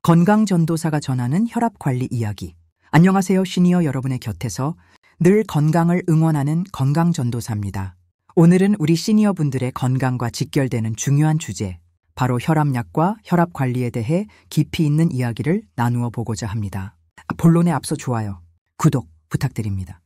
건강전도사가 전하는 혈압관리 이야기. 안녕하세요. 시니어 여러분의 곁에서 늘 건강을 응원하는 건강전도사입니다. 오늘은 우리 시니어분들의 건강과 직결되는 중요한 주제, 바로 혈압약과 혈압관리에 대해 깊이 있는 이야기를 나누어 보고자 합니다. 본론에 앞서 좋아요, 구독 부탁드립니다.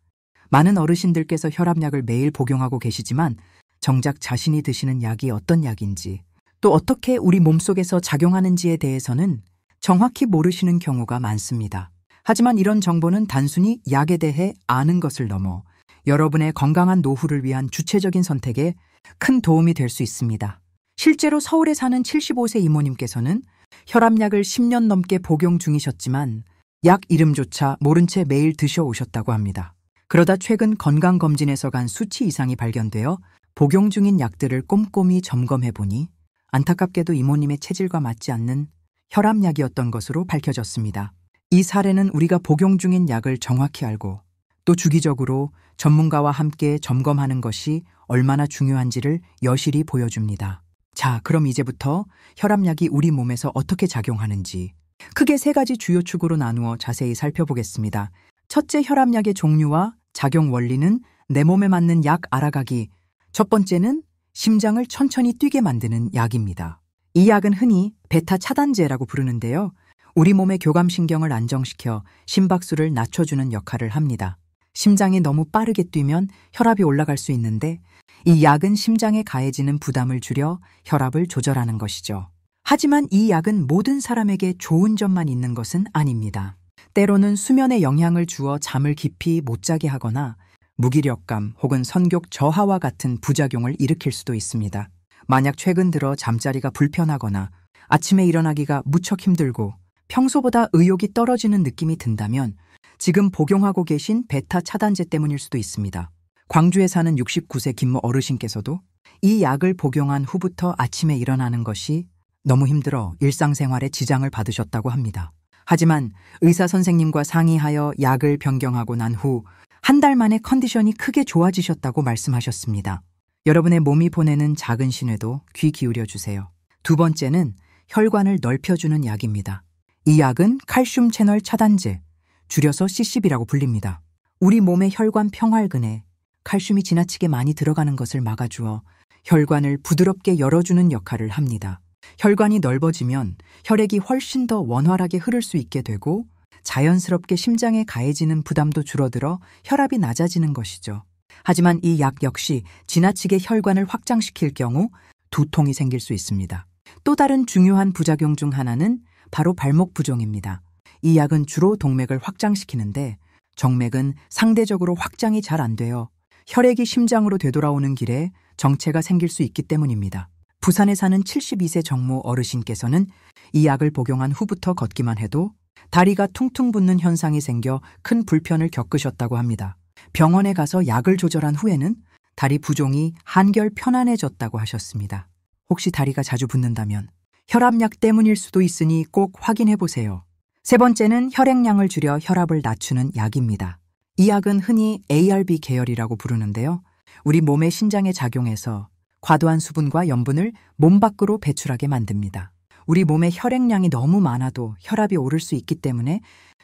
많은 어르신들께서 혈압약을 매일 복용하고 계시지만 정작 자신이 드시는 약이 어떤 약인지, 또 어떻게 우리 몸속에서 작용하는지에 대해서는 정확히 모르시는 경우가 많습니다. 하지만 이런 정보는 단순히 약에 대해 아는 것을 넘어 여러분의 건강한 노후를 위한 주체적인 선택에 큰 도움이 될 수 있습니다. 실제로 서울에 사는 75세 이모님께서는 혈압약을 10년 넘게 복용 중이셨지만 약 이름조차 모른 채 매일 드셔오셨다고 합니다. 그러다 최근 건강검진에서 간 수치 이상이 발견되어 복용 중인 약들을 꼼꼼히 점검해보니 안타깝게도 이모님의 체질과 맞지 않는 혈압약이었던 것으로 밝혀졌습니다. 이 사례는 우리가 복용 중인 약을 정확히 알고 또 주기적으로 전문가와 함께 점검하는 것이 얼마나 중요한지를 여실히 보여줍니다. 자, 그럼 이제부터 혈압약이 우리 몸에서 어떻게 작용하는지 크게 세 가지 주요 축으로 나누어 자세히 살펴보겠습니다. 첫째, 혈압약의 종류와 작용 원리는 내 몸에 맞는 약 알아가기. 첫 번째는 심장을 천천히 뛰게 만드는 약입니다. 이 약은 흔히 베타 차단제라고 부르는데요. 우리 몸의 교감신경을 안정시켜 심박수를 낮춰주는 역할을 합니다. 심장이 너무 빠르게 뛰면 혈압이 올라갈 수 있는데 이 약은 심장에 가해지는 부담을 줄여 혈압을 조절하는 것이죠. 하지만 이 약은 모든 사람에게 좋은 점만 있는 것은 아닙니다. 때로는 수면에 영향을 주어 잠을 깊이 못 자게 하거나 무기력감 혹은 선격 저하와 같은 부작용을 일으킬 수도 있습니다. 만약 최근 들어 잠자리가 불편하거나 아침에 일어나기가 무척 힘들고 평소보다 의욕이 떨어지는 느낌이 든다면 지금 복용하고 계신 베타 차단제 때문일 수도 있습니다. 광주에 사는 69세 김모 어르신께서도 이 약을 복용한 후부터 아침에 일어나는 것이 너무 힘들어 일상생활에 지장을 받으셨다고 합니다. 하지만 의사 선생님과 상의하여 약을 변경하고 난 후 한 달 만에 컨디션이 크게 좋아지셨다고 말씀하셨습니다. 여러분의 몸이 보내는 작은 신호에도 귀 기울여 주세요. 두 번째는 혈관을 넓혀주는 약입니다. 이 약은 칼슘 채널 차단제, 줄여서 CCB라고 불립니다. 우리 몸의 혈관 평활근에 칼슘이 지나치게 많이 들어가는 것을 막아주어 혈관을 부드럽게 열어주는 역할을 합니다. 혈관이 넓어지면 혈액이 훨씬 더 원활하게 흐를 수 있게 되고 자연스럽게 심장에 가해지는 부담도 줄어들어 혈압이 낮아지는 것이죠. 하지만 이 약 역시 지나치게 혈관을 확장시킬 경우 두통이 생길 수 있습니다. 또 다른 중요한 부작용 중 하나는 바로 발목 부종입니다. 이 약은 주로 동맥을 확장시키는데 정맥은 상대적으로 확장이 잘 안 되어 혈액이 심장으로 되돌아오는 길에 정체가 생길 수 있기 때문입니다. 부산에 사는 72세 정모 어르신께서는 이 약을 복용한 후부터 걷기만 해도 다리가 퉁퉁 붓는 현상이 생겨 큰 불편을 겪으셨다고 합니다. 병원에 가서 약을 조절한 후에는 다리 부종이 한결 편안해졌다고 하셨습니다. 혹시 다리가 자주 붓는다면 혈압약 때문일 수도 있으니 꼭 확인해 보세요. 세 번째는 혈액량을 줄여 혈압을 낮추는 약입니다. 이 약은 흔히 ARB 계열이라고 부르는데요. 우리 몸의 신장에 작용해서 과도한 수분과 염분을 몸 밖으로 배출하게 만듭니다. 우리 몸의 혈액량이 너무 많아도 혈압이 오를 수 있기 때문에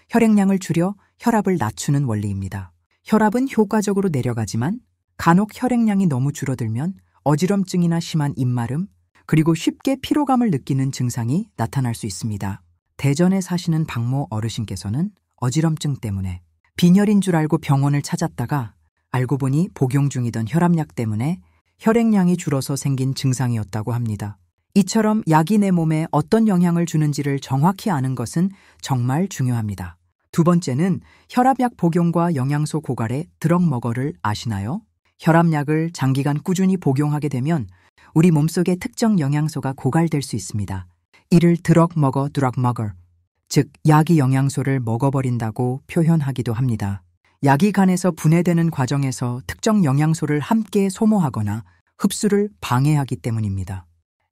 혈액량을 줄여 혈압을 낮추는 원리입니다. 혈압은 효과적으로 내려가지만 간혹 혈액량이 너무 줄어들면 어지럼증이나 심한 입마름, 그리고 쉽게 피로감을 느끼는 증상이 나타날 수 있습니다. 대전에 사시는 박모 어르신께서는 어지럼증 때문에 빈혈인 줄 알고 병원을 찾았다가 알고 보니 복용 중이던 혈압약 때문에 혈액량이 줄어서 생긴 증상이었다고 합니다. 이처럼 약이 내 몸에 어떤 영향을 주는지를 정확히 아는 것은 정말 중요합니다. 두 번째는 혈압약 복용과 영양소 고갈의 드럭머거를 아시나요? 혈압약을 장기간 꾸준히 복용하게 되면 우리 몸속의 특정 영양소가 고갈될 수 있습니다. 이를 드럭머거, 즉 약이 영양소를 먹어버린다고 표현하기도 합니다. 약이 간에서 분해되는 과정에서 특정 영양소를 함께 소모하거나 흡수를 방해하기 때문입니다.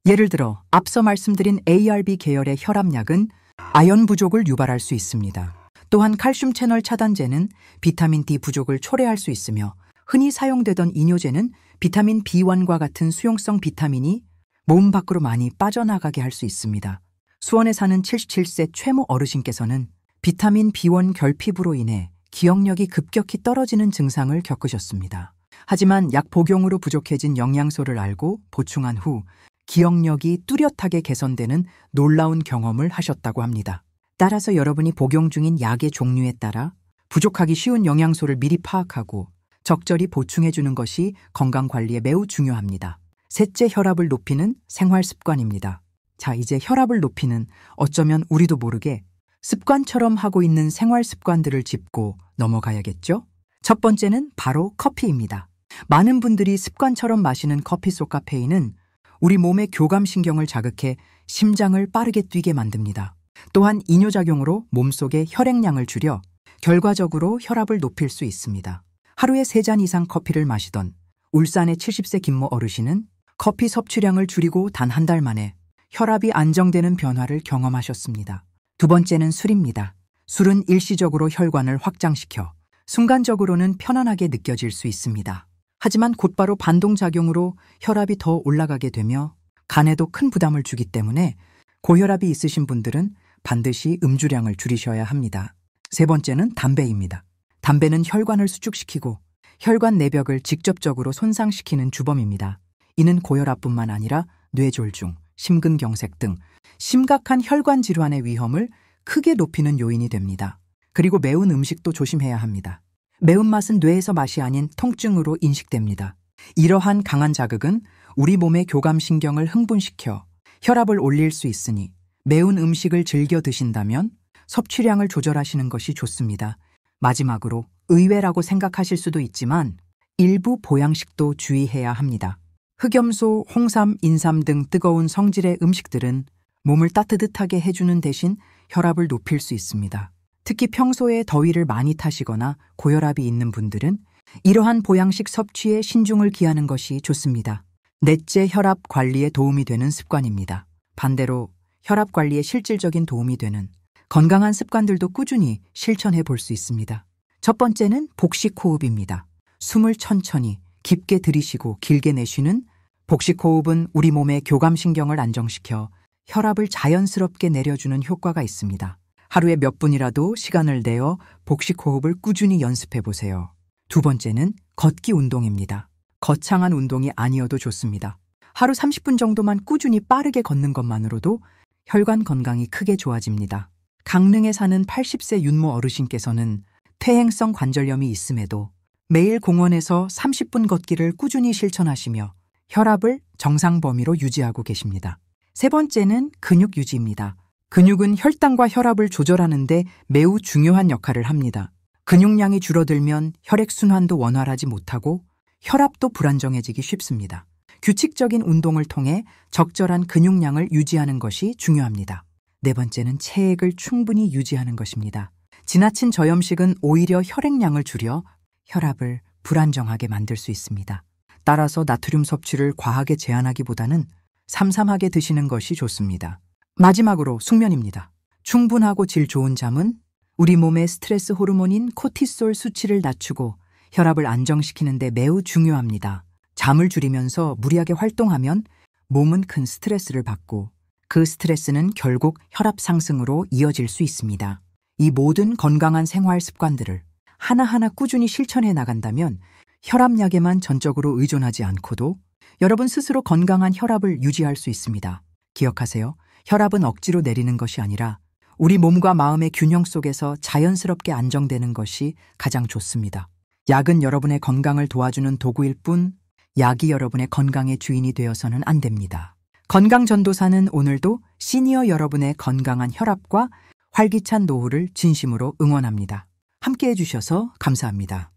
예를 들어 앞서 말씀드린 ARB 계열의 혈압약은 아연 부족을 유발할 수 있습니다. 또한 칼슘 채널 차단제는 비타민 D 부족을 초래할 수 있으며 흔히 사용되던 이뇨제는 비타민 B1과 같은 수용성 비타민이 몸 밖으로 많이 빠져나가게 할 수 있습니다. 수원에 사는 77세 최모 어르신께서는 비타민 B1 결핍으로 인해 기억력이 급격히 떨어지는 증상을 겪으셨습니다. 하지만 약 복용으로 부족해진 영양소를 알고 보충한 후 기억력이 뚜렷하게 개선되는 놀라운 경험을 하셨다고 합니다. 따라서 여러분이 복용 중인 약의 종류에 따라 부족하기 쉬운 영양소를 미리 파악하고 적절히 보충해주는 것이 건강관리에 매우 중요합니다. 셋째, 혈압을 높이는 생활 습관입니다. 자, 이제 혈압을 높이는 어쩌면 우리도 모르게 습관처럼 하고 있는 생활 습관들을 짚고 넘어가야겠죠? 첫 번째는 바로 커피입니다. 많은 분들이 습관처럼 마시는 커피 속 카페인은 우리 몸의 교감신경을 자극해 심장을 빠르게 뛰게 만듭니다. 또한 이뇨작용으로 몸속의 혈액량을 줄여 결과적으로 혈압을 높일 수 있습니다. 하루에 3잔 이상 커피를 마시던 울산의 70세 김모 어르신은 커피 섭취량을 줄이고 단 한 달 만에 혈압이 안정되는 변화를 경험하셨습니다. 두 번째는 술입니다. 술은 일시적으로 혈관을 확장시켜 순간적으로는 편안하게 느껴질 수 있습니다. 하지만 곧바로 반동작용으로 혈압이 더 올라가게 되며 간에도 큰 부담을 주기 때문에 고혈압이 있으신 분들은 반드시 음주량을 줄이셔야 합니다. 세 번째는 담배입니다. 담배는 혈관을 수축시키고 혈관 내벽을 직접적으로 손상시키는 주범입니다. 이는 고혈압뿐만 아니라 뇌졸중, 심근경색 등 심각한 혈관 질환의 위험을 크게 높이는 요인이 됩니다. 그리고 매운 음식도 조심해야 합니다. 매운맛은 뇌에서 맛이 아닌 통증으로 인식됩니다. 이러한 강한 자극은 우리 몸의 교감신경을 흥분시켜 혈압을 올릴 수 있으니 매운 음식을 즐겨 드신다면 섭취량을 조절하시는 것이 좋습니다. 마지막으로 의외라고 생각하실 수도 있지만 일부 보양식도 주의해야 합니다. 흑염소, 홍삼, 인삼 등 뜨거운 성질의 음식들은 몸을 따뜻하게 해주는 대신 혈압을 높일 수 있습니다. 특히 평소에 더위를 많이 타시거나 고혈압이 있는 분들은 이러한 보양식 섭취에 신중을 기하는 것이 좋습니다. 넷째, 혈압 관리에 도움이 되는 습관입니다. 반대로 혈압 관리에 실질적인 도움이 되는 건강한 습관들도 꾸준히 실천해 볼 수 있습니다. 첫 번째는 복식호흡입니다. 숨을 천천히 깊게 들이쉬고 길게 내쉬는 복식호흡은 우리 몸의 교감신경을 안정시켜 혈압을 자연스럽게 내려주는 효과가 있습니다. 하루에 몇 분이라도 시간을 내어 복식호흡을 꾸준히 연습해 보세요. 두 번째는 걷기 운동입니다. 거창한 운동이 아니어도 좋습니다. 하루 30분 정도만 꾸준히 빠르게 걷는 것만으로도 혈관 건강이 크게 좋아집니다. 강릉에 사는 80세 윤모 어르신께서는 퇴행성 관절염이 있음에도 매일 공원에서 30분 걷기를 꾸준히 실천하시며 혈압을 정상 범위로 유지하고 계십니다. 세 번째는 근육 유지입니다. 근육은 혈당과 혈압을 조절하는 데 매우 중요한 역할을 합니다. 근육량이 줄어들면 혈액순환도 원활하지 못하고 혈압도 불안정해지기 쉽습니다. 규칙적인 운동을 통해 적절한 근육량을 유지하는 것이 중요합니다. 네 번째는 체액을 충분히 유지하는 것입니다. 지나친 저염식은 오히려 혈액량을 줄여 혈압을 불안정하게 만들 수 있습니다. 따라서 나트륨 섭취를 과하게 제한하기보다는 삼삼하게 드시는 것이 좋습니다. 마지막으로 숙면입니다. 충분하고 질 좋은 잠은 우리 몸의 스트레스 호르몬인 코티솔 수치를 낮추고 혈압을 안정시키는 데 매우 중요합니다. 잠을 줄이면서 무리하게 활동하면 몸은 큰 스트레스를 받고 그 스트레스는 결국 혈압 상승으로 이어질 수 있습니다. 이 모든 건강한 생활 습관들을 하나하나 꾸준히 실천해 나간다면 혈압약에만 전적으로 의존하지 않고도 여러분 스스로 건강한 혈압을 유지할 수 있습니다. 기억하세요. 혈압은 억지로 내리는 것이 아니라 우리 몸과 마음의 균형 속에서 자연스럽게 안정되는 것이 가장 좋습니다. 약은 여러분의 건강을 도와주는 도구일 뿐 약이 여러분의 건강의 주인이 되어서는 안 됩니다. 건강전도사는 오늘도 시니어 여러분의 건강한 혈압과 활기찬 노후를 진심으로 응원합니다. 함께해 주셔서 감사합니다.